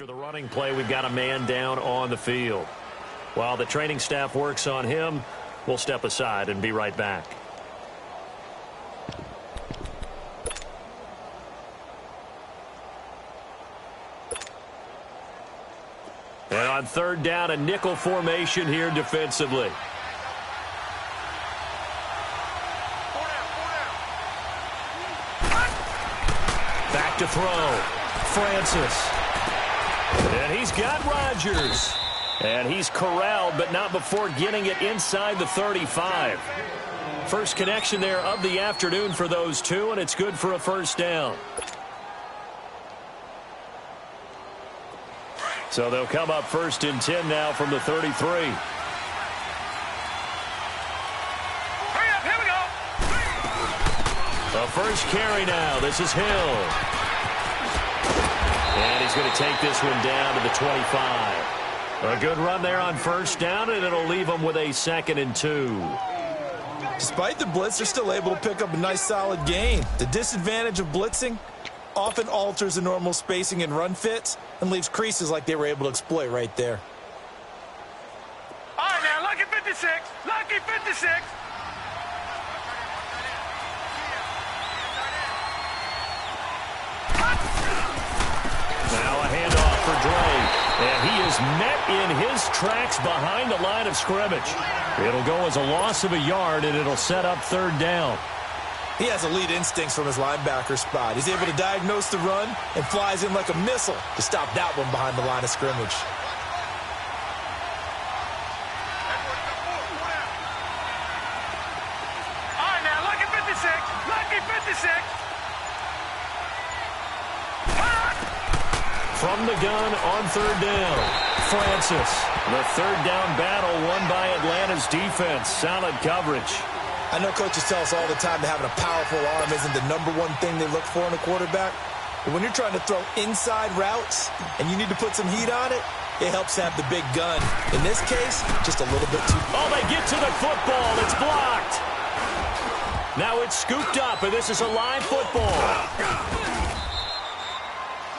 After the running play, we've got a man down on the field. While the training staff works on him, we'll step aside and be right back. And on third down, a nickel formation here defensively. Back to throw. Francis. And he's got Rodgers. And he's corralled, but not before getting it inside the 35. First connection there of the afternoon for those two, and it's good for a first down. So they'll come up first and 10 now from the 33. Hurry up, here we go. The first carry now. This is Hill. And he's going to take this one down to the 25. A good run there on first down, and it'll leave them with a 2nd and 2. Despite the blitz, they're still able to pick up a nice, solid gain. The disadvantage of blitzing often alters the normal spacing and run fits and leaves creases like they were able to exploit right there. All right, now, lucky 56. Lucky 56. Now a handoff for Drake. And he is met in his tracks behind the line of scrimmage. It'll go as a loss of a yard, and it'll set up third down. He has elite instincts from his linebacker spot. He's able to diagnose the run and flies in like a missile to stop that one behind the line of scrimmage. All right, now, lucky 56. Lucky 56. From the gun on third down, Francis. The third down battle won by Atlanta's defense. Solid coverage. I know coaches tell us all the time that having a powerful arm isn't the #1 thing they look for in a quarterback. But when you're trying to throw inside routes and you need to put some heat on it, it helps have the big gun. In this case, just a little bit too... Oh, they get to the football. It's blocked. Now it's scooped up, and this is a live football.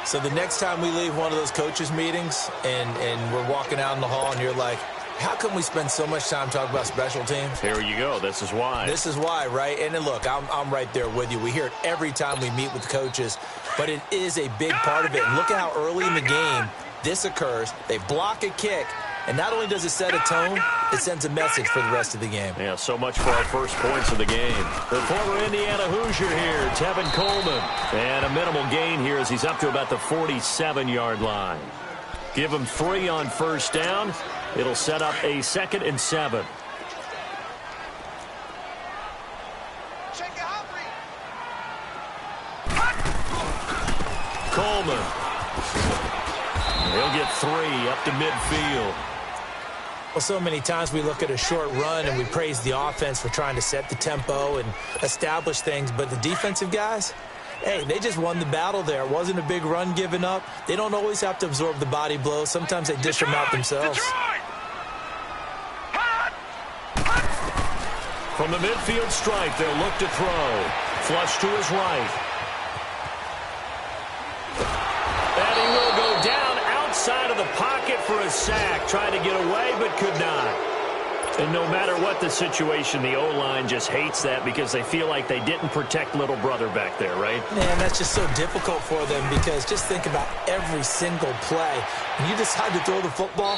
So the next time we leave one of those coaches' meetings and we're walking out in the hall and you're like, how come we spend so much time talking about special teams? Here you go. This is why. This is why, right? And then look, I'm right there with you. We hear it every time we meet with coaches, but it is a big part of it. And look at how early in the game this occurs. They block a kick, and not only does it set a tone, it sends a message for the rest of the game. Yeah, so much for our first points of the game. The former Indiana Hoosier here, Tevin Coleman. And a minimal gain here as he's up to about the 47-yard line. Give him 3 on first down. It'll set up a 2nd and 7. Coleman. He'll get 3 up to midfield. Well, so many times we look at a short run and we praise the offense for trying to set the tempo and establish things, but the defensive guys, hey, they just won the battle there. It wasn't a big run given up. They don't always have to absorb the body blows. Sometimes they dish them out themselves. From the midfield stripe, they'll look to throw. Flush to his right. And he will go down outside of the pocket for a sack. Tried to get away, but could not. And no matter what the situation, the O-line just hates that because they feel like they didn't protect little brother back there, right? Man, that's just so difficult for them because just think about every single play. When you decide to throw the football,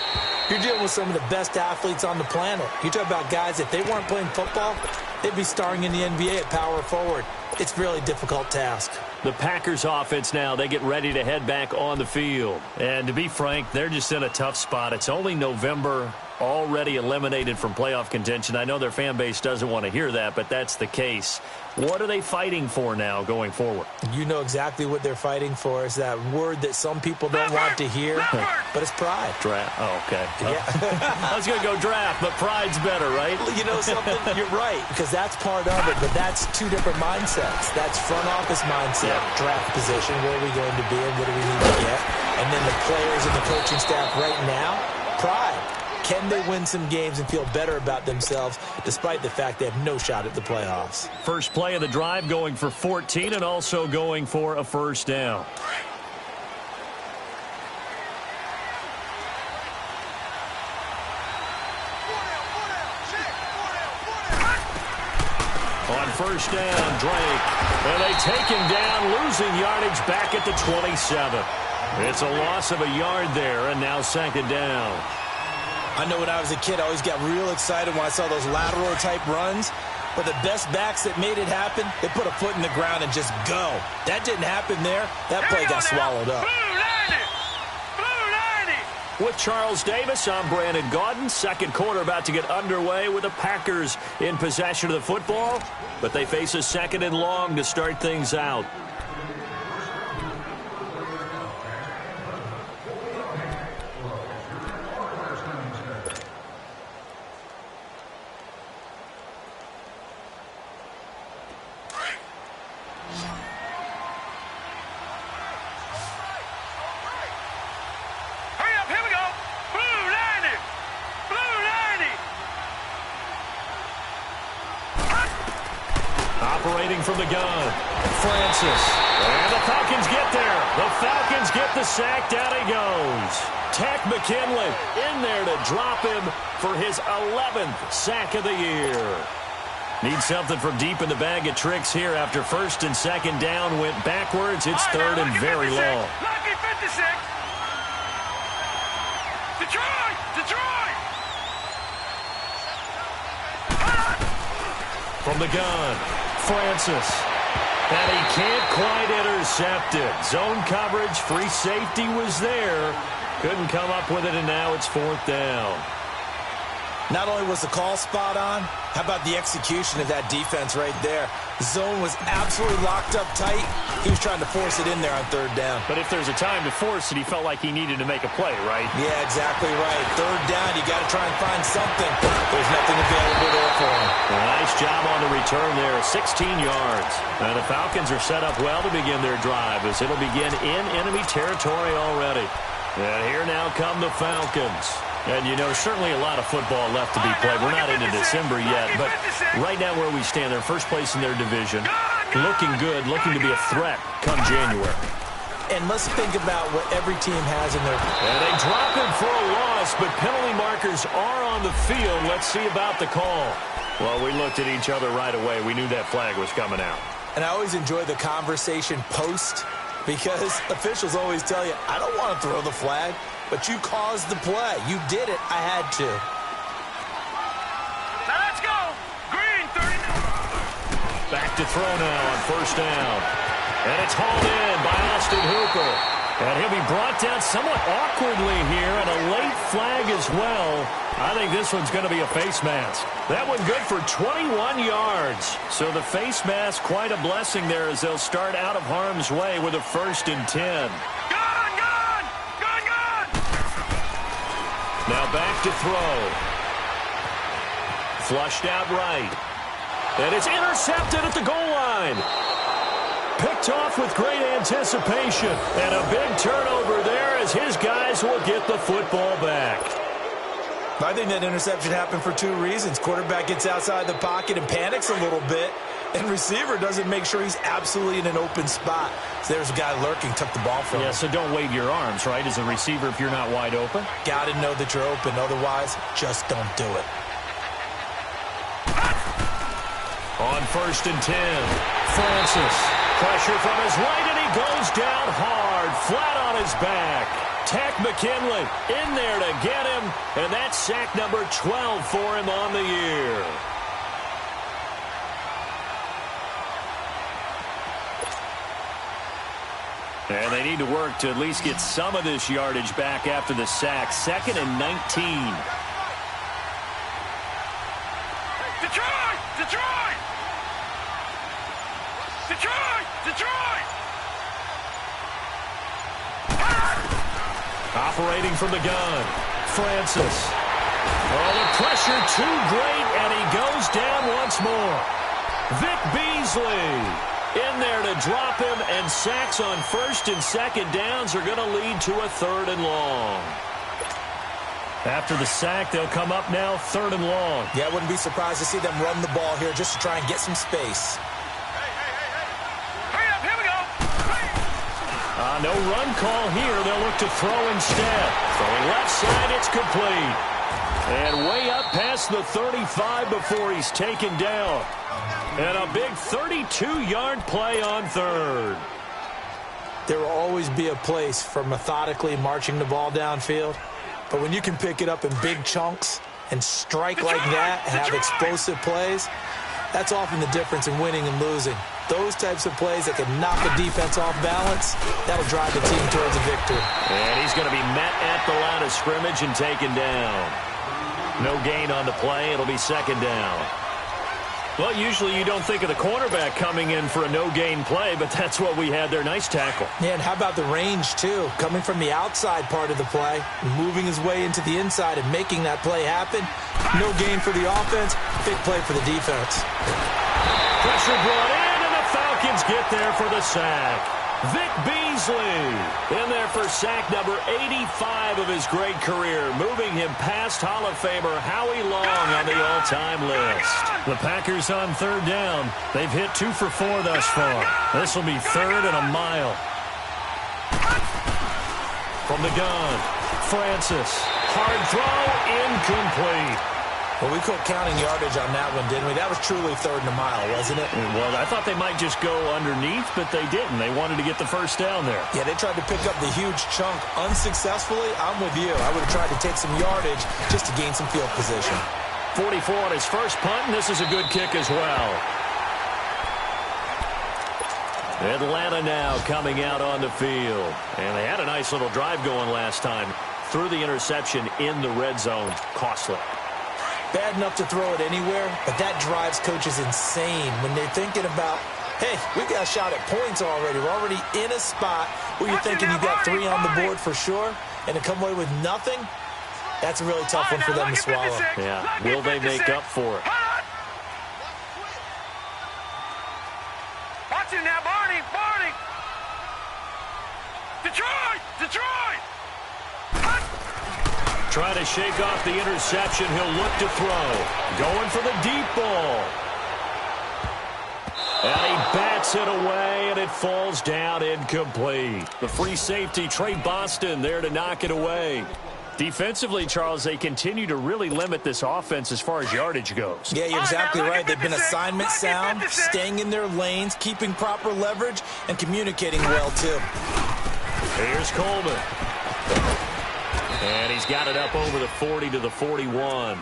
you're dealing with some of the best athletes on the planet. You talk about guys, if they weren't playing football, they'd be starring in the NBA at power forward. It's a really difficult task. The Packers offense now, they get ready to head back on the field. And to be frank, they're just in a tough spot. It's only November, already eliminated from playoff contention. I know their fan base doesn't want to hear that, but that's the case. What are they fighting for now going forward? You know exactly what they're fighting for. Is that word that some people don't want to hear, but it's pride. Draft. Oh, okay. Yeah. I was going to go draft, but pride's better, right? You know something? You're right, because that's part of it, but that's two different mindsets. That's front office mindset, draft position, where are we going to be and what do we need to get? And then the players and the coaching staff right now, pride. Can they win some games and feel better about themselves despite the fact they have no shot at the playoffs? First play of the drive going for 14 and also going for a first down. first down, Drake. And they take him down, losing yardage back at the 27. It's a loss of a yard there, and now second down. I know when I was a kid, I always got real excited when I saw those lateral-type runs. But the best backs that made it happen, they put a foot in the ground and just go. That didn't happen there. That play got swallowed up. With Charles Davis, I'm Brandon Gaudin. Second quarter about to get underway with the Packers in possession of the football. But they face a second and long to start things out. Operating from the gun, Francis. And the Falcons get there. The Falcons get the sack. Down he goes. Tech McKinley in there to drop him for his 11th sack of the year. Needs something from deep in the bag of tricks here after first and second down went backwards. It's third and very long. Lucky 56. Detroit! Detroit! From the gun, Francis. And he can't quite intercept it. Zone coverage, free safety was there. Couldn't come up with it, and now it's fourth down. Not only was the call spot on, how about the execution of that defense right there? The zone was absolutely locked up tight. He was trying to force it in there on third down. But if there's a time to force it, he felt like he needed to make a play, right? Yeah, exactly right. Third down, you got to try and find something. There's nothing available there for him. Nice job on the return there, 16 yards. And the Falcons are set up well to begin their drive as it'll begin in enemy territory already. And here now come the Falcons. And, you know, certainly a lot of football left to be played. We're not into December yet, but right now where we stand, they're first place in their division. Looking good, looking to be a threat come January. And let's think about what every team has in their... And they drop him for a loss, but penalty markers are on the field. Let's see about the call. Well, we looked at each other right away. We knew that flag was coming out. And I always enjoy the conversation post because officials always tell you, I don't want to throw the flag. But you caused the play. You did it. I had to. Now let's go. Green, 30. Back to throw now on first down. And it's hauled in by Austin Hooper. And he'll be brought down somewhat awkwardly here. And a late flag as well. I think this one's going to be a face mask. That one good for 21 yards. So the face mask, quite a blessing there as they'll start out of harm's way with a 1st and 10. Now back to throw. Flushed out right. And it's intercepted at the goal line. Picked off with great anticipation. And a big turnover there as his guys will get the football back. I think that interception happened for two reasons. Quarterback gets outside the pocket and panics a little bit. And receiver doesn't make sure he's absolutely in an open spot. So there's a guy lurking, took the ball from him. Yeah, so don't wave your arms, right, as a receiver if you're not wide open? Got to know that you're open. Otherwise, just don't do it. On 1st and 10, Francis. Pressure from his right, and he goes down hard, flat on his back. Tech McKinley in there to get him, and that's sack number 12 for him on the year. And they need to work to at least get some of this yardage back after the sack. 2nd and 19. Detroit! Detroit! Detroit! Detroit! Operating from the gun, Francis. Oh, the pressure too great, and he goes down once more. Vic Beasley in there to drop him, and sacks on 1st and 2nd downs are going to lead to a 3rd and long. After the sack, they'll come up now 3rd and long. Yeah, I wouldn't be surprised to see them run the ball here just to try and get some space. Hurry up, here we go. No run call here. They'll look to throw instead. Throwing left side, it's complete. And way up past the 35 before he's taken down. And a big 32-yard play on third. There will always be a place for methodically marching the ball downfield. But when you can pick it up in big chunks and strike like that, have explosive plays, that's often the difference in winning and losing. Those types of plays that can knock a defense off balance, that'll drive the team towards a victory. And he's going to be met at the line of scrimmage and taken down. No gain on the play. It'll be second down. Well, usually you don't think of the cornerback coming in for a no-gain play, but that's what we had there. Nice tackle. Yeah, and how about the range, too? Coming from the outside part of the play, moving his way into the inside and making that play happen. No gain for the offense, big play for the defense. Pressure brought in, and the Falcons get there for the sack. Vic Beasley in there for sack number 85 of his great career, moving him past Hall of Famer Howie Long on the all-time list. The Packers on third down. They've hit 2 for 4 thus far. This will be third and a mile. From the gun, Francis. Hard throw, incomplete. Well, we quit counting yardage on that one, didn't we? That was truly third and a mile, wasn't it? Well, I thought they might just go underneath, but they didn't. They wanted to get the first down there. Yeah, they tried to pick up the huge chunk unsuccessfully. I'm with you. I would have tried to take some yardage just to gain some field position. 44 on his first punt, and this is a good kick as well. Atlanta now coming out on the field. And they had a nice little drive going last time. Threw the interception in the red zone. Costly. Bad enough to throw it anywhere, but that drives coaches insane when they're thinking about, hey, we got a shot at points already. We're already in a spot where you're thinking you got 3 on the board for sure, and to come away with nothing, that's a really tough one for them to swallow. Yeah, will they make up for it? Watch it now, Barney, Barney. Detroit, Detroit. Trying to shake off the interception. He'll look to throw. Going for the deep ball. And he bats it away, and it falls down incomplete. The free safety, Trey Boston, there to knock it away. Defensively, Charles, they continue to really limit this offense as far as yardage goes. Yeah, you're exactly right. They've been assignment sound, staying in their lanes, keeping proper leverage, and communicating well, too. Here's Coleman. And he's got it up over the 40 to the 41.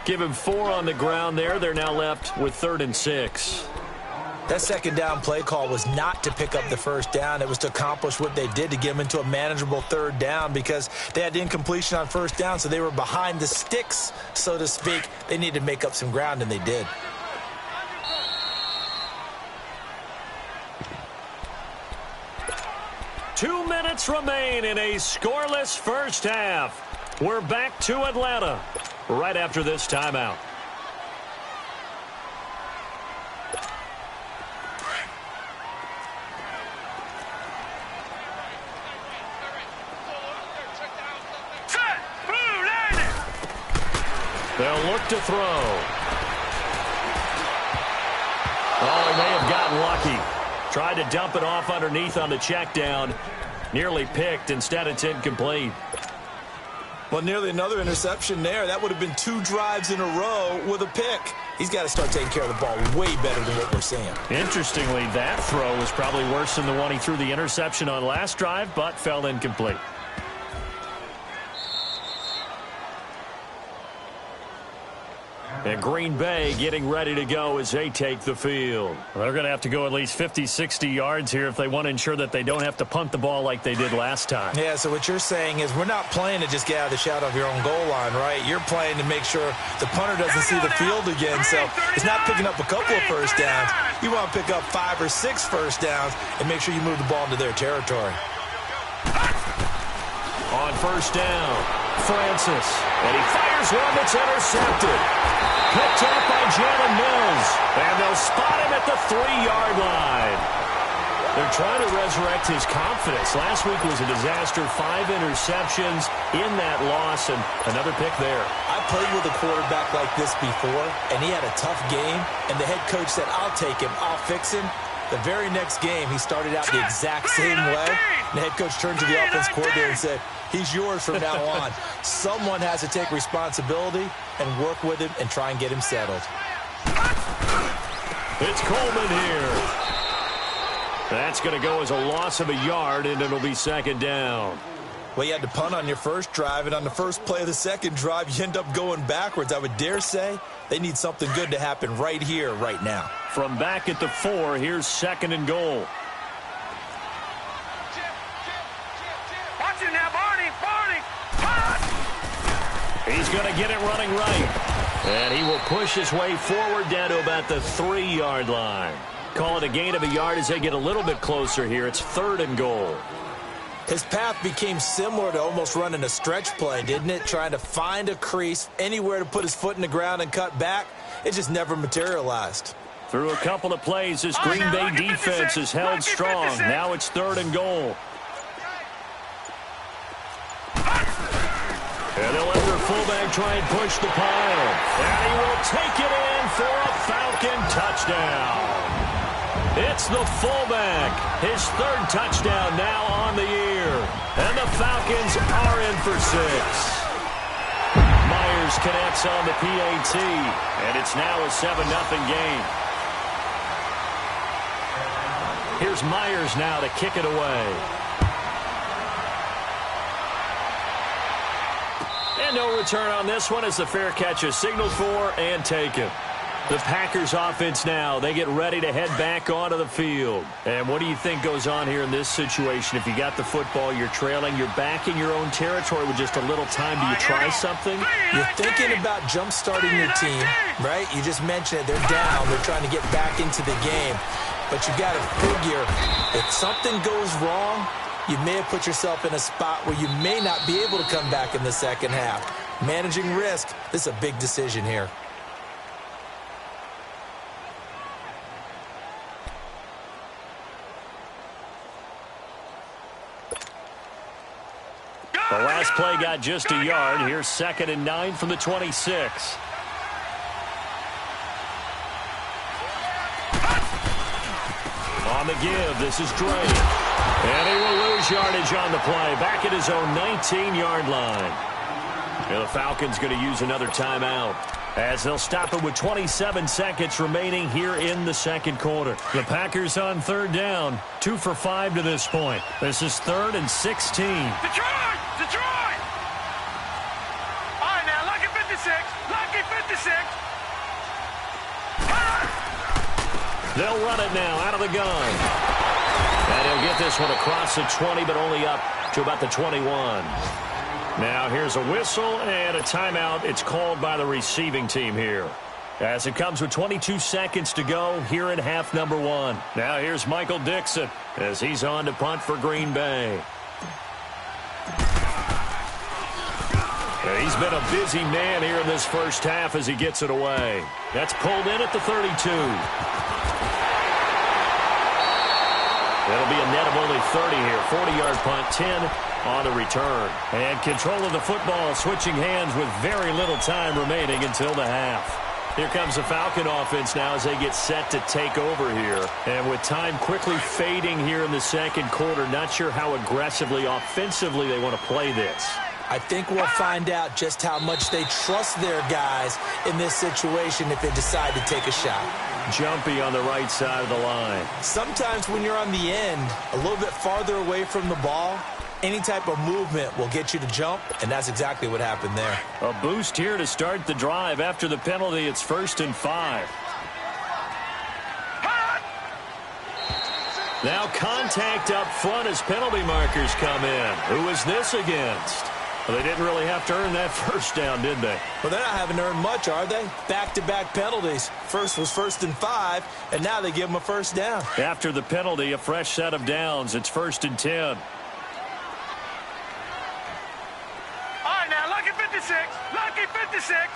Give him 4 on the ground there. They're now left with 3rd and 6. That second down play call was not to pick up the first down. It was to accomplish what they did, to get them into a manageable 3rd down, because they had the incompletion on first down, so they were behind the sticks, so to speak. They needed to make up some ground, and they did. Two minutes remain in a scoreless first half. We're back to Atlanta right after this timeout. They'll look to throw. Oh, he may have gotten lucky. Tried to dump it off underneath on the check down. Nearly picked. Instead, it's incomplete. Well, nearly another interception there. That would have been 2 drives in a row with a pick. He's got to start taking care of the ball way better than what we're seeing. Interestingly, that throw was probably worse than the one he threw the interception on last drive, but fell incomplete. And Green Bay getting ready to go as they take the field. They're going to have to go at least 50, 60 yards here if they want to ensure that they don't have to punt the ball like they did last time. Yeah, so what you're saying is we're not playing to just get out of the shadow of your own goal line, right? You're playing to make sure the punter doesn't see the field again. So it's not picking up a couple of first downs. You want to pick up 5 or 6 first downs and make sure you move the ball into their territory. On first down, Francis. And he fires one that's intercepted. Picked up by Jalen Mills. And they'll spot him at the 3-yard line. They're trying to resurrect his confidence. Last week was a disaster. 5 interceptions in that loss, and another pick there. I played with a quarterback like this before, and he had a tough game, and the head coach said, I'll take him, I'll fix him. The very next game, he started out the exact same way. The head coach turned to the offense coordinator and said, he's yours from now on. Someone has to take responsibility and work with him and try and get him settled. It's Coleman here. That's going to go as a loss of a yard, and it'll be second down. Well, you had to punt on your first drive, and on the first play of the second drive, you end up going backwards. I would dare say they need something good to happen right here, right now. From back at the 4, here's second and goal. Watch it now, Barney. He's going to get it running right. And he will push his way forward down to about the 3-yard line. Call it a gain of a yard as they get a little bit closer here. It's third and goal. His path became similar to almost running a stretch play, didn't it? Trying to find a crease, anywhere to put his foot in the ground and cut back. It just never materialized. Through a couple of plays, this Green Bay defense is held strong. Now it's third and goal. And they'll let their fullback try and push the pile. And he will take it in for a Falcon touchdown. It's the fullback. His third touchdown now on the year. And the Falcons are in for 6. Myers connects on the PAT. And it's now a 7-0 game. Here's Myers now to kick it away. And no return on this one as the fair catch is signaled for and taken. The Packers offense now, they get ready to head back onto the field. And what do you think goes on here in this situation? If you got the football, you're trailing, you're back in your own territory with just a little time. Do you try something? You're thinking about jump-starting your team, right? You just mentioned it. They're down. They're trying to get back into the game. But you got to figure, if something goes wrong, you may have put yourself in a spot where you may not be able to come back in the second half. Managing risk, this is a big decision here. The last play got just a yard. Here's 2nd and 9 from the 26. On the give, this is Drake. And he will lose yardage on the play. Back at his own 19-yard line. And the Falcons going to use another timeout as they'll stop it with 27 seconds remaining here in the second quarter. The Packers on third down, 2 for 5 to this point. This is 3rd and 16. Detroit! All right, now, lucky 56. They'll run it now out of the gun. And he'll get this one across the 20, but only up to about the 21. Now here's a whistle and a timeout. It's called by the receiving team here. As it comes with 22 seconds to go here in half number 1. Now here's Michael Dixon as he's on to punt for Green Bay. And he's been a busy man here in this first half as he gets it away. That's pulled in at the 32. That'll be a net of only 30 here. 40-yard punt, 10 on the return. And control of the football switching hands with very little time remaining until the half. Here comes the Falcon offense now as they get set to take over here. And with time quickly fading here in the second quarter, not sure how aggressively, offensively they want to play this. I think we'll find out just how much they trust their guys in this situation if they decide to take a shot. Jumpy on the right side of the line. Sometimes when you're on the end, a little bit farther away from the ball, any type of movement will get you to jump, and that's exactly what happened there. A boost here to start the drive. After the penalty, it's 1st and 5. Now contact up front as penalty markers come in. Who is this against? Well, they didn't really have to earn that first down, did they? Well, they're not having to earn much, are they? Back-to-back penalties. First was 1st and 5, and now they give them a first down. After the penalty, a fresh set of downs. It's 1st and 10. All right, now, lucky 56. Lucky 56.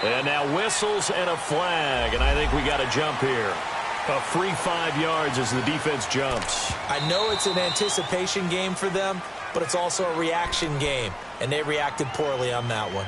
And now whistles and a flag, and I think we got a jump here. A free 5 yards as the defense jumps. I know it's an anticipation game for them, but it's also a reaction game, and they reacted poorly on that one.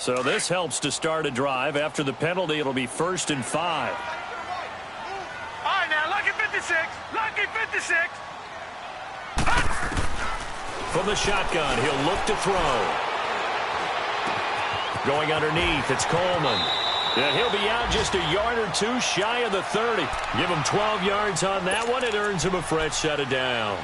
So this helps to start a drive. After the penalty, it'll be 1st and 5. All right, now, lucky 56. Lucky 56. From the shotgun, he'll look to throw. Going underneath, it's Coleman. And he'll be out just a yard or two shy of the 30. Give him 12 yards on that one. It earns him a fresh set of downs.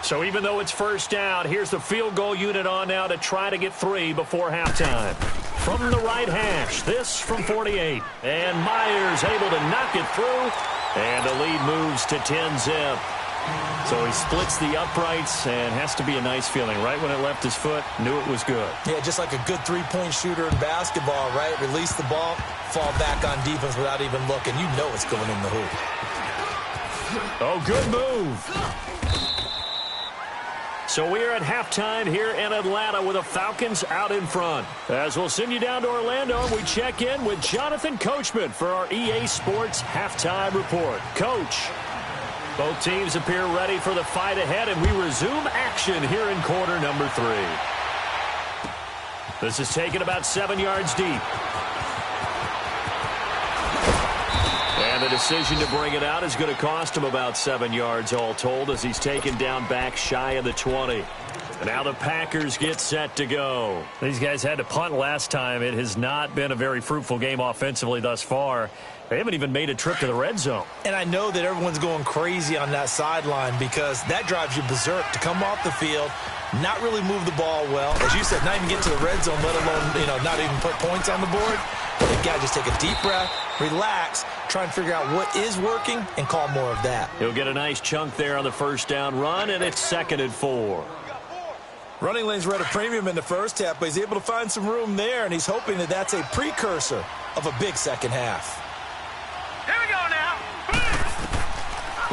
So even though it's first down, here's the field goal unit on now to try to get 3 before halftime. From the right hash, this from 48. And Myers able to knock it through. And the lead moves to 10-zip. So he splits the uprights and has to be a nice feeling. Right when it left his foot, knew it was good. Yeah, just like a good three-point shooter in basketball, right? Release the ball, fall back on defense without even looking. You know it's going in the hoop. Oh, good move. So we're at halftime here in Atlanta with the Falcons out in front. As we'll send you down to Orlando, we check in with Jonathan Coachman for our EA Sports Halftime Report. Coach, both teams appear ready for the fight ahead, and we resume action here in quarter number 3. This is taken about 7 yards deep. And the decision to bring it out is going to cost him about 7 yards all told as he's taken down back shy of the 20. And now the Packers get set to go. These guys had to punt last time. It has not been a very fruitful game offensively thus far. They haven't even made a trip to the red zone. And I know that everyone's going crazy on that sideline because that drives you berserk to come off the field, not really move the ball well. As you said, not even get to the red zone, let alone, not even put points on the board. They've got to just take a deep breath, relax, try and figure out what is working, and call more of that. He'll get a nice chunk there on the first down run, and it's 2nd and 4. Running lanes were at a premium in the first half, but he's able to find some room there, and he's hoping that that's a precursor of a big second half. Here we go now.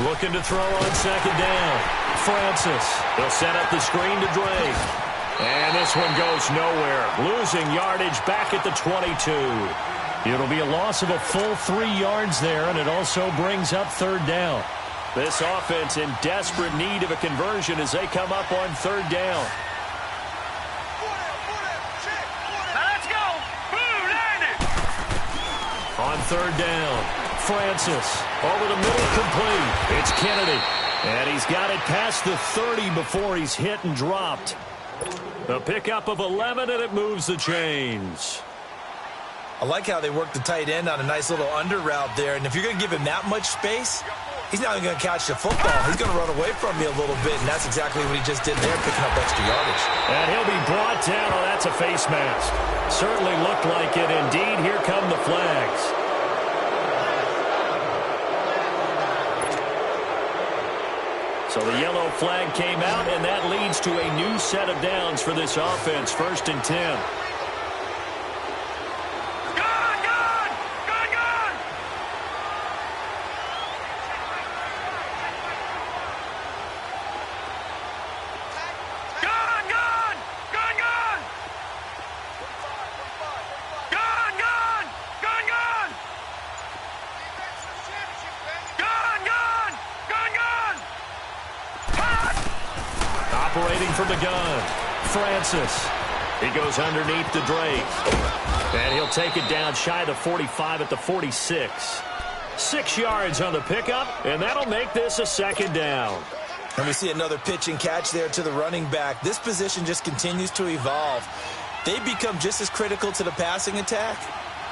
Looking to throw on 2nd down. Francis. He'll set up the screen to Drake. And this one goes nowhere. Losing yardage back at the 22. It'll be a loss of a full 3 yards there, and it also brings up 3rd down. This offense in desperate need of a conversion as they come up on 3rd down. Now let's go. Boom, line it. On 3rd down, Francis over the middle, complete. It's Kennedy, and he's got it past the 30 before he's hit and dropped. A pickup of 11, and it moves the chains. I like how they work the tight end on a nice little under route there, and if you're going to give him that much space, he's not even going to catch the football. He's going to run away from you a little bit, and that's exactly what he just did there, picking up extra yardage. And he'll be brought down. Oh, that's a face mask. Certainly looked like it. Indeed, here come the flags. So the yellow flag came out, and that leads to a new set of downs for this offense. 1st and 10. Operating from the gun, Francis. He goes underneath to Drake. And he'll take it down shy of the 45 at the 46. 6 yards on the pickup, and that'll make this a 2nd down. And we see another pitch and catch there to the running back. This position just continues to evolve. They become just as critical to the passing attack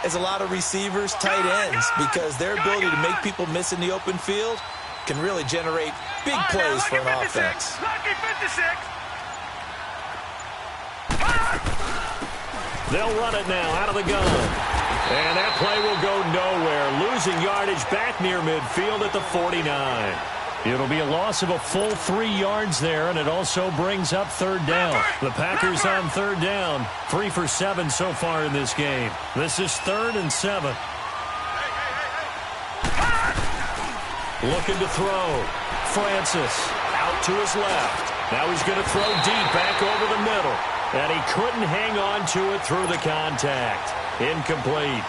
as a lot of receivers, tight ends, because their ability to make people miss in the open field can really generate big plays for an offense. Lucky 56. They'll run it now out of the gun. And that play will go nowhere. Losing yardage back near midfield at the 49. It'll be a loss of a full 3 yards there, and it also brings up 3rd down. The Packers on 3rd down. 3 for 7 so far in this game. This is 3rd and 7. Looking to throw. Francis out to his left. Now he's going to throw deep back over the middle. And he couldn't hang on to it through the contact. Incomplete.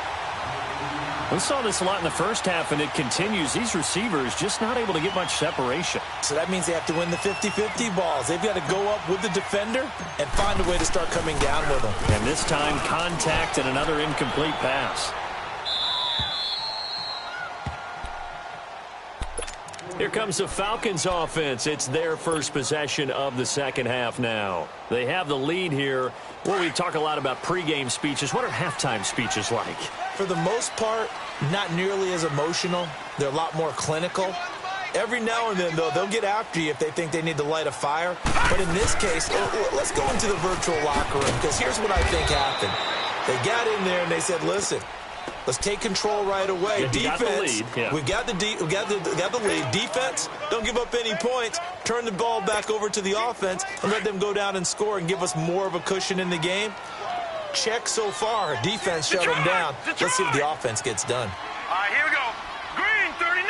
We saw this a lot in the first half, and it continues. These receivers just not able to get much separation. So that means they have to win the 50-50 balls. They've got to go up with the defender and find a way to start coming down with them. And this time, contact and another incomplete pass. Here comes the Falcons offense. It's their first possession of the second half now. They have the lead here. Well, we talk a lot about pregame speeches. What are halftime speeches like? For the most part, not nearly as emotional. They're a lot more clinical. Every now and then, though, they'll get after you if they think they need to light a fire. But in this case, let's go into the virtual locker room, because here's what I think happened. They got in there and they said, listen, let's take control right away. Defense, we got the lead. Defense, don't give up any points. Turn the ball back over to the offense and let them go down and score and give us more of a cushion in the game. Check so far. Defense shut them down. Let's see if the offense gets done. All right, here we go. Green 39.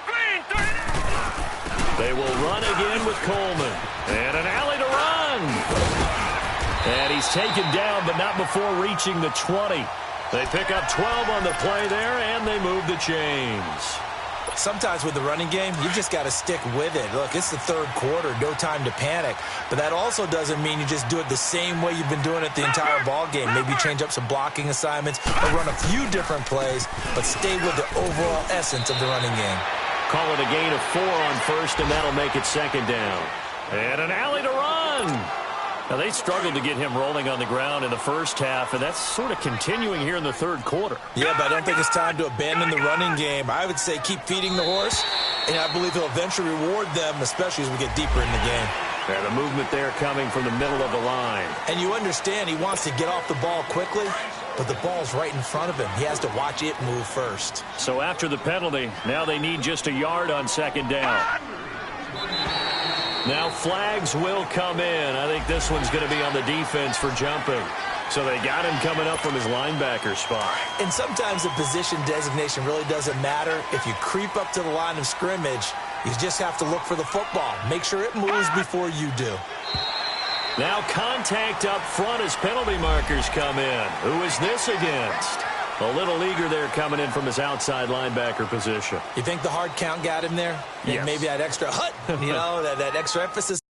Green 39. They will run again with Coleman. And an alley to run. And he's taken down, but not before reaching the 20. They pick up 12 on the play there, and they move the chains. Sometimes with the running game, you just got to stick with it. Look, it's the third quarter, no time to panic. But that also doesn't mean you just do it the same way you've been doing it the entire ball game. Maybe change up some blocking assignments or run a few different plays, but stay with the overall essence of the running game. Call it a gain of 4 on first, and that'll make it second down. And an alley to run. Now, they struggled to get him rolling on the ground in the first half, and that's sort of continuing here in the third quarter. Yeah, but I don't think it's time to abandon the running game. I would say keep feeding the horse, and I believe he'll eventually reward them, especially as we get deeper in the game. And the movement there coming from the middle of the line. And you understand he wants to get off the ball quickly, but the ball's right in front of him. He has to watch it move first. So after the penalty, now they need just a yard on second down. Now flags will come in. I think this one's going to be on the defense for jumping. So they got him coming up from his linebacker spot. And sometimes the position designation really doesn't matter. If you creep up to the line of scrimmage, you just have to look for the football. Make sure it moves before you do. Now contact up front as penalty markers come in. Who is this against? A little eager there coming in from his outside linebacker position. You think the hard count got him there? Yes. Maybe that extra hut, you know, that extra emphasis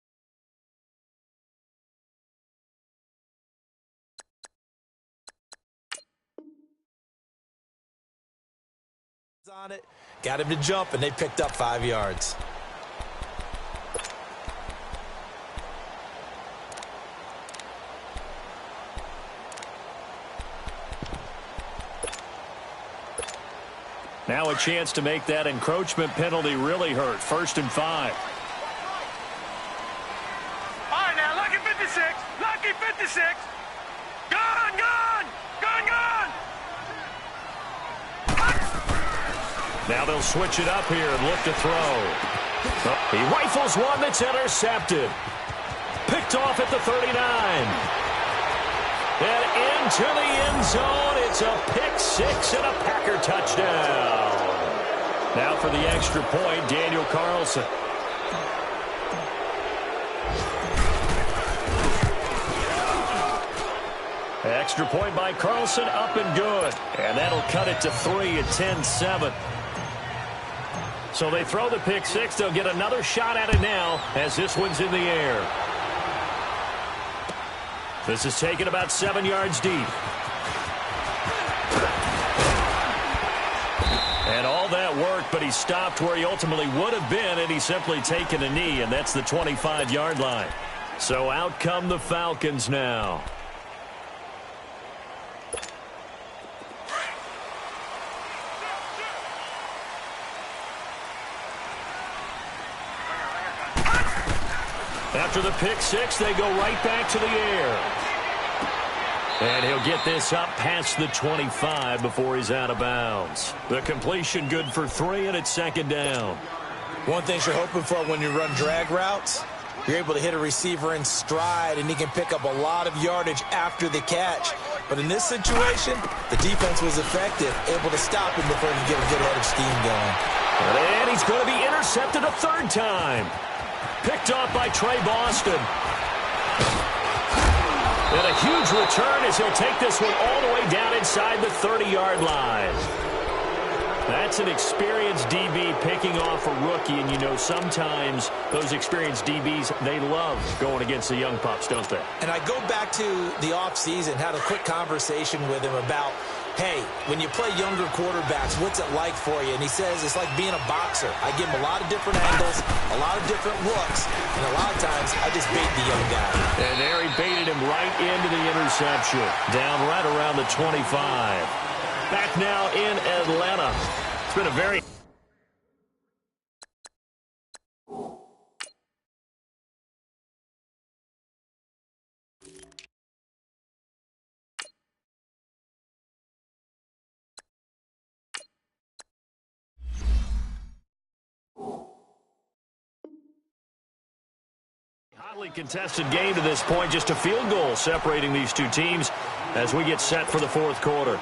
on it. Got him to jump, and they picked up 5 yards. Now a chance to make that encroachment penalty really hurt. 1st and 5. All right, now, lucky 56. Lucky 56. Gone, gone. Gone, gone. Now they'll switch it up here and look to throw. He rifles one that's intercepted. Picked off at the 39. And into the end zone. It's a pick 6 and a Packer touchdown. Now for the extra point, Daniel Carlson. Extra point by Carlson, up and good. And that'll cut it to 3 at 10-7. So they throw the pick 6. They'll get another shot at it now as this one's in the air. This is taken about 7 yards deep. And all that worked, but he stopped where he ultimately would have been, and he's simply taken a knee, and that's the 25-yard line. So out come the Falcons now. After the pick 6, they go right back to the air. And he'll get this up past the 25 before he's out of bounds. The completion good for 3, and it's second down. One thing you're hoping for when you run drag routes, you're able to hit a receiver in stride, and he can pick up a lot of yardage after the catch. But in this situation, the defense was effective, able to stop him before he could get a good head of steam going. And he's going to be intercepted a 3rd time. Picked off by Trey Boston. And a huge return as he'll take this one all the way down inside the 30-yard line. That's an experienced DB picking off a rookie, and you know sometimes those experienced DBs, they love going against the young pups, don't they? And I go back to the offseason, had a quick conversation with him about, hey, when you play younger quarterbacks, what's it like for you? And he says it's like being a boxer. I give him a lot of different angles, a lot of different looks, and a lot of times I just bait the young guy. And there he baited him right into the interception. Down right around the 25. Back now in Atlanta. It's been a very... hotly contested game to this point. Just a field goal separating these two teams as we get set for the fourth quarter.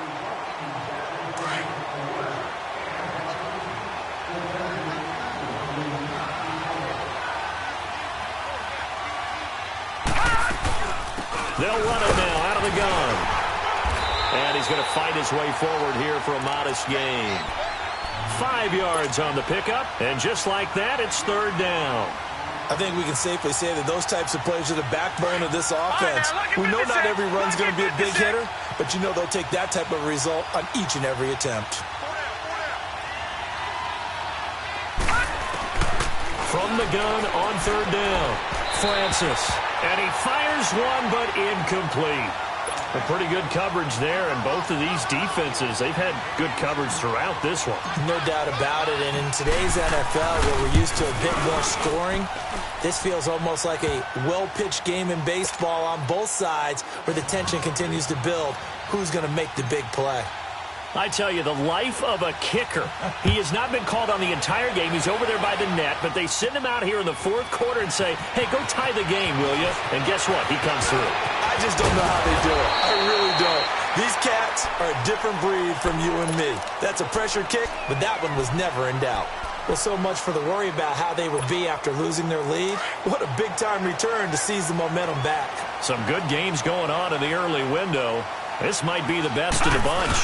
They'll run it now out of the gun. And he's going to fight his way forward here for a modest gain. 5 yards on the pickup. And just like that, it's third down. I think we can safely say that those types of plays are the backbone of this offense. We know not every run's going to be a big hitter, but you know they'll take that type of result on each and every attempt. From the gun on third down, Francis. And he fires one, but incomplete. A pretty good coverage there, and both of these defenses, they've had good coverage throughout this one. No doubt about it, and in today's NFL, where we're used to a bit more scoring, this feels almost like a well-pitched game in baseball on both sides where the tension continues to build. Who's going to make the big play? I tell you, the life of a kicker. He has not been called on the entire game. He's over there by the net, but they send him out here in the fourth quarter and say, hey, go tie the game, will you? And guess what? He comes through. I just don't know how they do it. I really don't. These cats are a different breed from you and me. That's a pressure kick, but that one was never in doubt. Well, so much for the worry about how they would be after losing their lead. What a big-time return to seize the momentum back. Some good games going on in the early window. This might be the best of the bunch.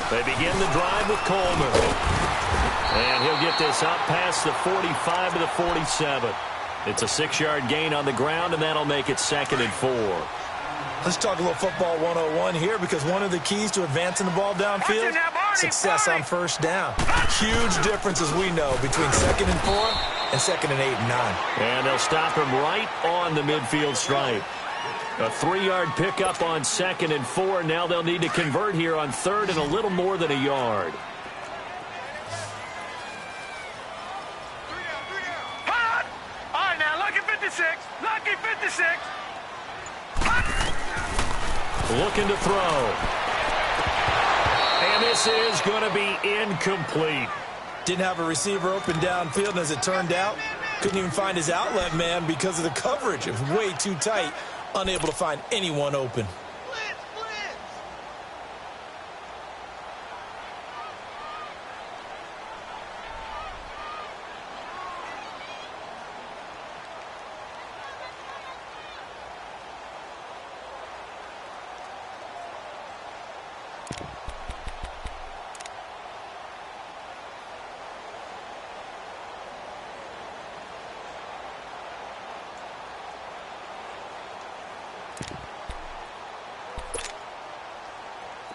They begin the drive with Coleman. And he'll get this up past the 45 to the 47. It's a 6-yard gain on the ground, and that'll make it 2nd and 4. Let's talk a little football 101 here, because one of the keys to advancing the ball downfield, success on first down. Huge difference, as we know, between 2nd and 4 and 2nd and 8 and 9. And they'll stop him right on the midfield stripe. A 3-yard pickup on 2nd and 4. Now they'll need to convert here on 3rd and a little more than a yard. Hot! All right, now, lucky 56. Lucky 56. Looking to throw. And this is going to be incomplete. Didn't have a receiver open downfield, and as it turned out, couldn't even find his outlet man because of the coverage. It was way too tight. Unable to find anyone open.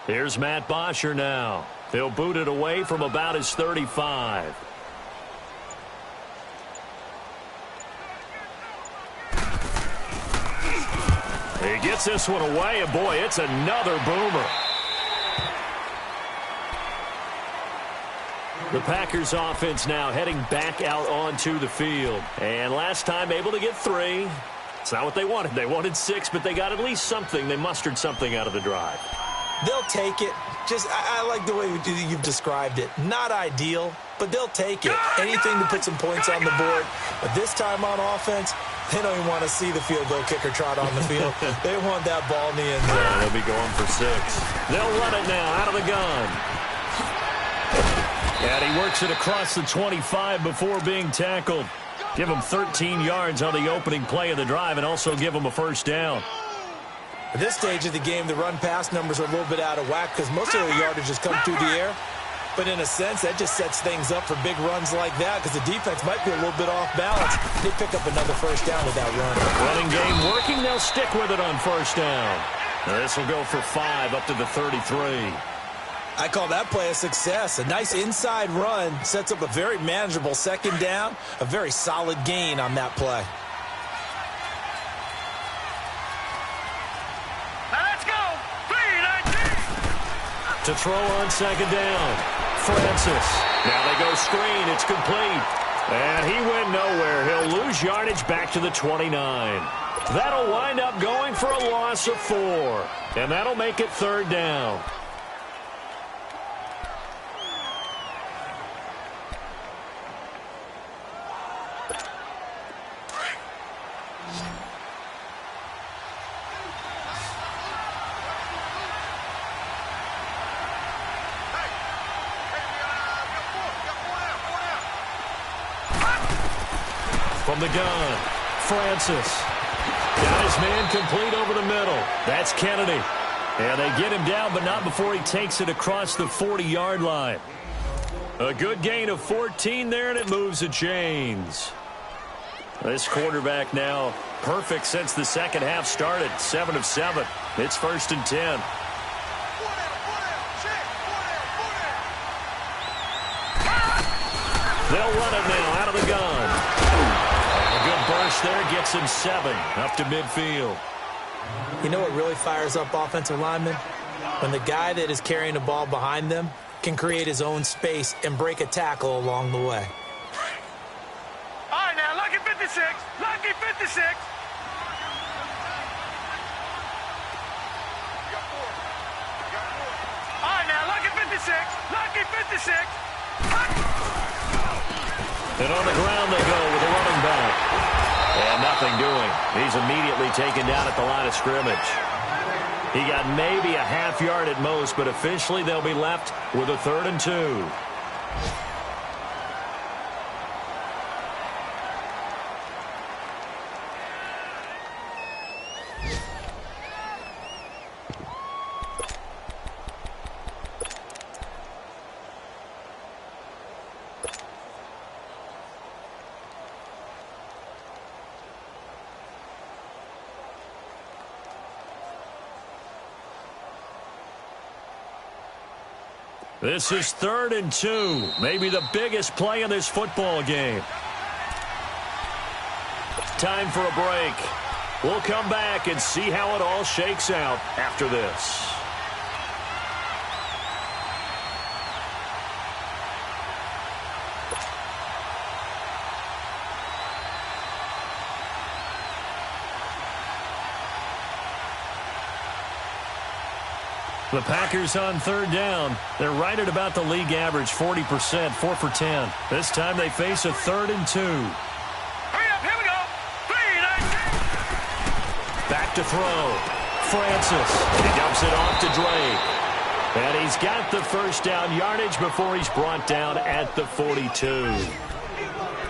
Here's Matt Bosher now. He'll boot it away from about his 35. He gets this one away, and boy, it's another boomer. The Packers offense now heading back out onto the field. And last time able to get 3. It's not what they wanted. They wanted 6, but they got at least something. They mustered something out of the drive. They'll take it. Just, I like the way you've described it. Not ideal, but they'll take it. Anything to put some points on the board. But this time on offense, they don't even want to see the field goal kicker trot on the field. They want that ball in the end zone. Yeah, they'll be going for 6. They'll run it now out of the gun. And he works it across the 25 before being tackled. Give him 13 yards on the opening play of the drive and also give him a first down. At this stage of the game, the run-pass numbers are a little bit out of whack because most of their yardage has come through the air. But in a sense, that just sets things up for big runs like that because the defense might be a little bit off balance. They pick up another first down with that run. Running game working. They'll stick with it on first down. This will go for 5 up to the 33. I call that play a success. A nice inside run sets up a very manageable second down, a very solid gain on that play. Let's go. 3-19. To throw on second down. Francis. Now they go screen. It's complete. And he went nowhere. He'll lose yardage back to the 29. That'll wind up going for a loss of 4. And that'll make it third down. From the gun, Francis. Got his man complete over the middle. That's Kennedy. And they get him down, but not before he takes it across the 40-yard line. A good gain of 14 there, and it moves the chains. This quarterback now perfect since the second half started. 7 of 7. It's 1st and 10. They'll run it now out of the gun. Burst there gets him 7 up to midfield. You know what really fires up offensive linemen? When the guy that is carrying the ball behind them can create his own space and break a tackle along the way. All right, now, lucky 56. Lucky 56. All right, now, lucky 56. Lucky 56. And on the ground they go with a running back. And nothing doing. He's immediately taken down at the line of scrimmage. He got maybe a half yard at most, but officially they'll be left with a 3rd and 2. This is 3rd and 2. Maybe the biggest play in this football game. Time for a break. We'll come back and see how it all shakes out after this. The Packers on 3rd down. They're right at about the league average, 40%, 4 for 10. This time they face a 3rd and 2. Hurry up, here we go. 3-19. Back to throw. Francis. He dumps it off to Drake. And he's got the first down yardage before he's brought down at the 42.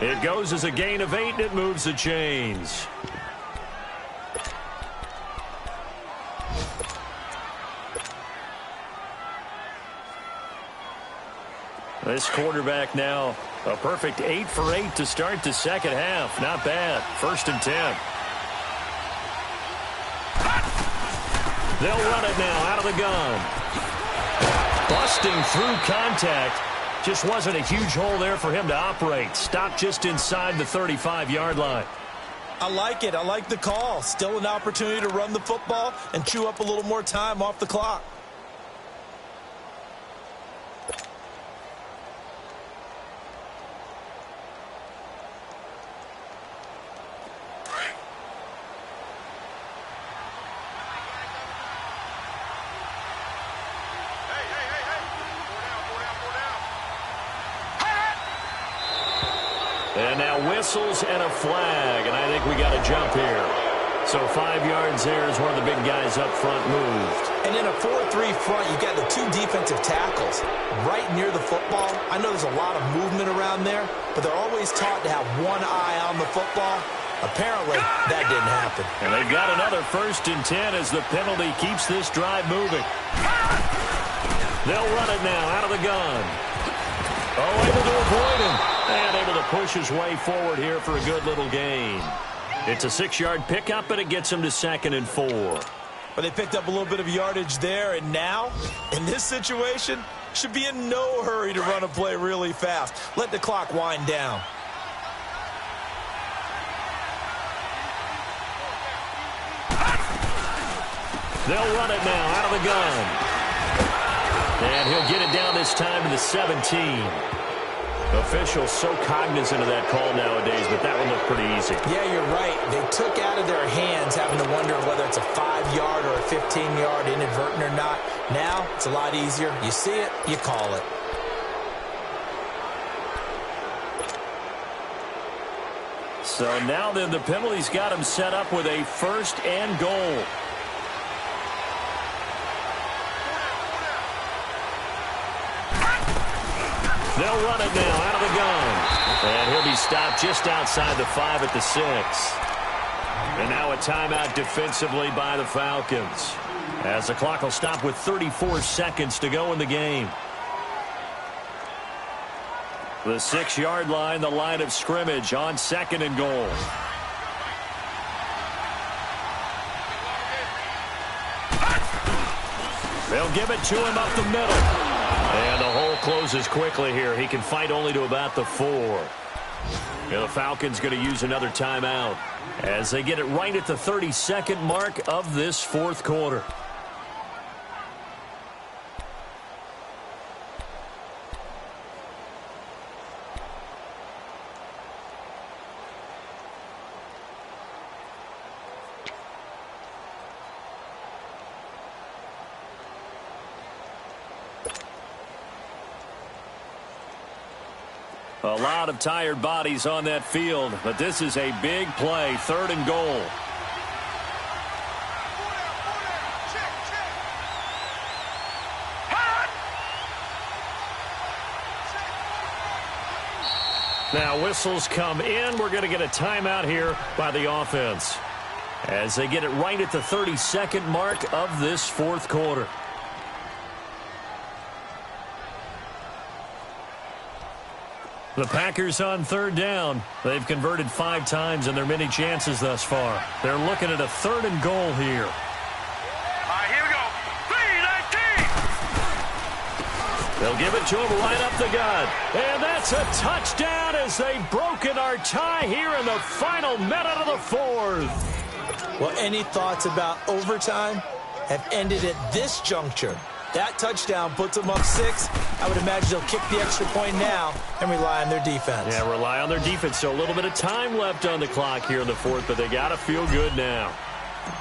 It goes as a gain of 8, and it moves the chains. This quarterback now a perfect 8 for 8 to start the second half. Not bad. 1st and 10. They'll run it now out of the gun. Busting through contact. Just wasn't a huge hole there for him to operate. Stopped just inside the 35-yard line. I like it. I like the call. Still an opportunity to run the football and chew up a little more time off the clock. And now whistles and a flag, and I think we got a jump here. So 5 yards there as one of the big guys up front moved. And in a 4-3 front, you got the 2 defensive tackles right near the football. I know there's a lot of movement around there, but they're always taught to have one eye on the football. Apparently, that didn't happen. And they've got another 1st and 10 as the penalty keeps this drive moving. They'll run it now out of the gun. Oh, able to avoid him. And able to push his way forward here for a good little gain. It's a 6-yard pickup, and it gets him to 2nd and 4. But they picked up a little bit of yardage there, and now, in this situation, should be in no hurry to run a play really fast. Let the clock wind down. They'll run it now out of the gun. And he'll get it down this time to the 17. Officials so cognizant of that call nowadays, but that one looked pretty easy. Yeah, you're right. They took out of their hands having to wonder whether it's a 5-yard or a 15-yard inadvertent or not. Now, it's a lot easier. You see it, you call it. So now then the penalty's got him set up with a 1st and goal. They'll run it now out of the gun. And he'll be stopped just outside the 5 at the 6. And now a timeout defensively by the Falcons, as the clock will stop with 34 seconds to go in the game. The 6-yard line, the line of scrimmage on 2nd and goal. They'll give it to him up the middle. And the hole closes quickly here. He can fight only to about the 4. And the Falcons going to use another timeout as they get it right at the 32nd mark of this 4th quarter. A lot of tired bodies on that field, but this is a big play, 3rd and goal. Now whistles come in. We're going to get a timeout here by the offense as they get it right at the 32nd mark of this 4th quarter. The Packers on 3rd down. They've converted 5 times in their many chances thus far. They're looking at a 3rd and goal here. All right, here we go. 3-19. They'll give it to him right up the gut. And that's a touchdown as they've broken our tie here in the final minute of the 4th. Well, any thoughts about overtime have ended at this juncture. That touchdown puts them up 6. I would imagine they'll kick the extra point now and rely on their defense. Yeah, rely on their defense. So a little bit of time left on the clock here in the 4th, but they got to feel good now.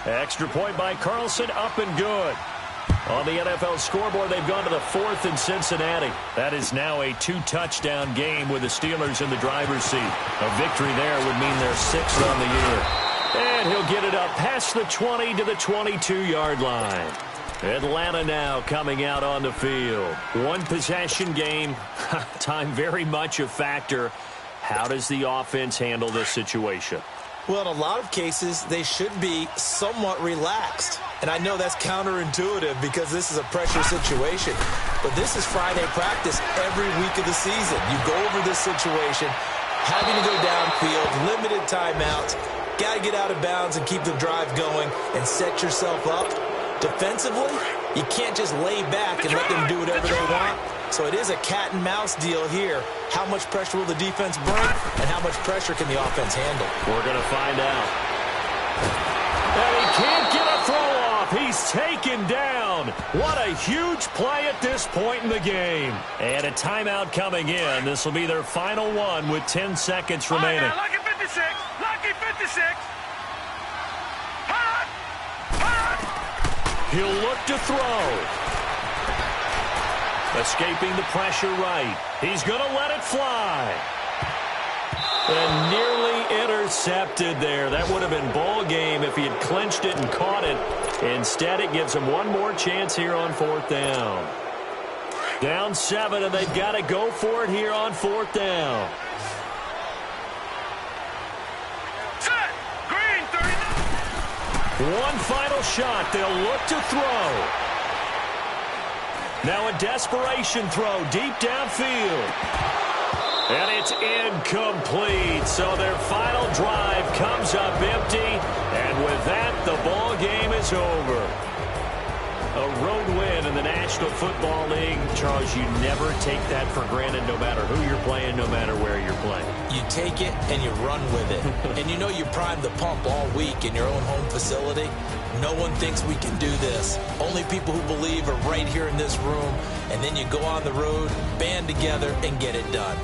Extra point by Carlson, up and good. On the NFL scoreboard, they've gone to the 4th in Cincinnati. That is now a 2-touchdown game with the Steelers in the driver's seat. A victory there would mean they're 6th on the year. And he'll get it up past the 20 to the 22-yard line. Atlanta now coming out on the field. 1-possession game. Time very much a factor. How does the offense handle this situation? Well, in a lot of cases, they should be somewhat relaxed. And I know that's counterintuitive because this is a pressure situation. But this is Friday practice every week of the season. You go over this situation, having to go downfield, limited timeouts, got to get out of bounds and keep the drive going and set yourself up. Defensively, you can't just lay back and let them do whatever they want. So it is a cat and mouse deal here. How much pressure will the defense bring, and how much pressure can the offense handle? We're going to find out. And he can't get a throw off. He's taken down. What a huge play at this point in the game. And a timeout coming in. This will be their final one with 10 seconds remaining. Right now, lucky 56. Lucky 56. He'll look to throw. Escaping the pressure right. He's going to let it fly. And nearly intercepted there. That would have been ball game if he had clinched it and caught it. Instead, it gives him one more chance here on 4th down. Down 7, and they've got to go for it here on 4th down. One final shot. They'll look to throw. Now a desperation throw deep downfield. And it's incomplete. So their final drive comes up empty. And with that, the ball game is over. A road win in the National Football League. Charles, you never take that for granted no matter who you're playing, no matter where you're playing. You take it and you run with it. And you know you primed the pump all week in your own home facility. No one thinks we can do this. Only people who believe are right here in this room. And then you go on the road, band together, and get it done.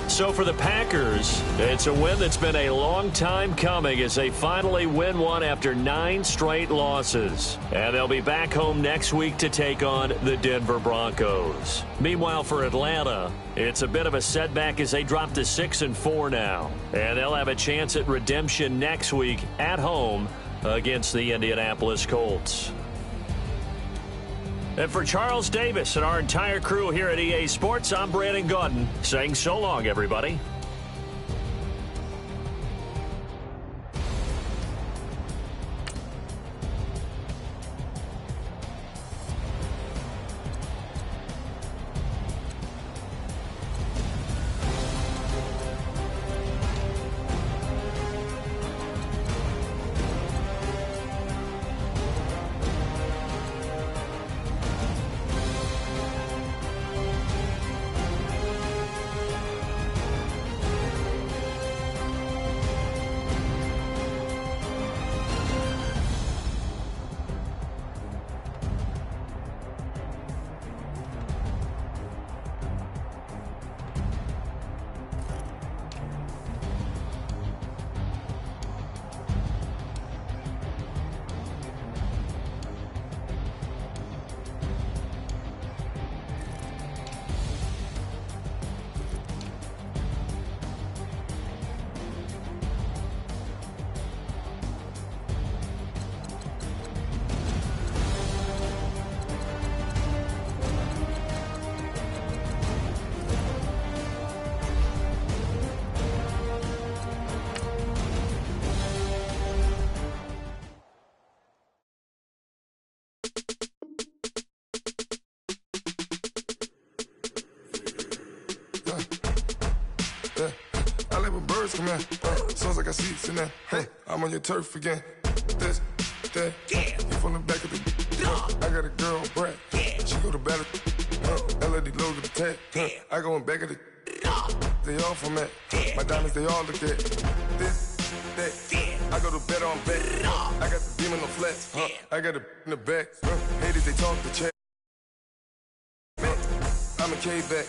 So for the Packers, it's a win that's been a long time coming as they finally win one after 9 straight losses. And they'll be back home next week to take on the Denver Broncos. Meanwhile, for Atlanta, it's a bit of a setback as they drop to 6-4 now. And they'll have a chance at redemption next week at home against the Indianapolis Colts. And for Charles Davis and our entire crew here at EA Sports, I'm Brandon Gaudin saying so long, everybody. Come here, sounds like I see seats in there. Hey, I'm on your turf again. This, that, yeah. You from the back of the. I got a girl, Brad. Yeah. She go to battle. LED logo the tag. Yeah. I go in back of the. They all from that. Yeah. My diamonds, they all look at. This, that. Yeah. I go to bed on back. I got the beam in the flats. Yeah. I got a in the back. Haters, they talk the chat. I'm a cave back.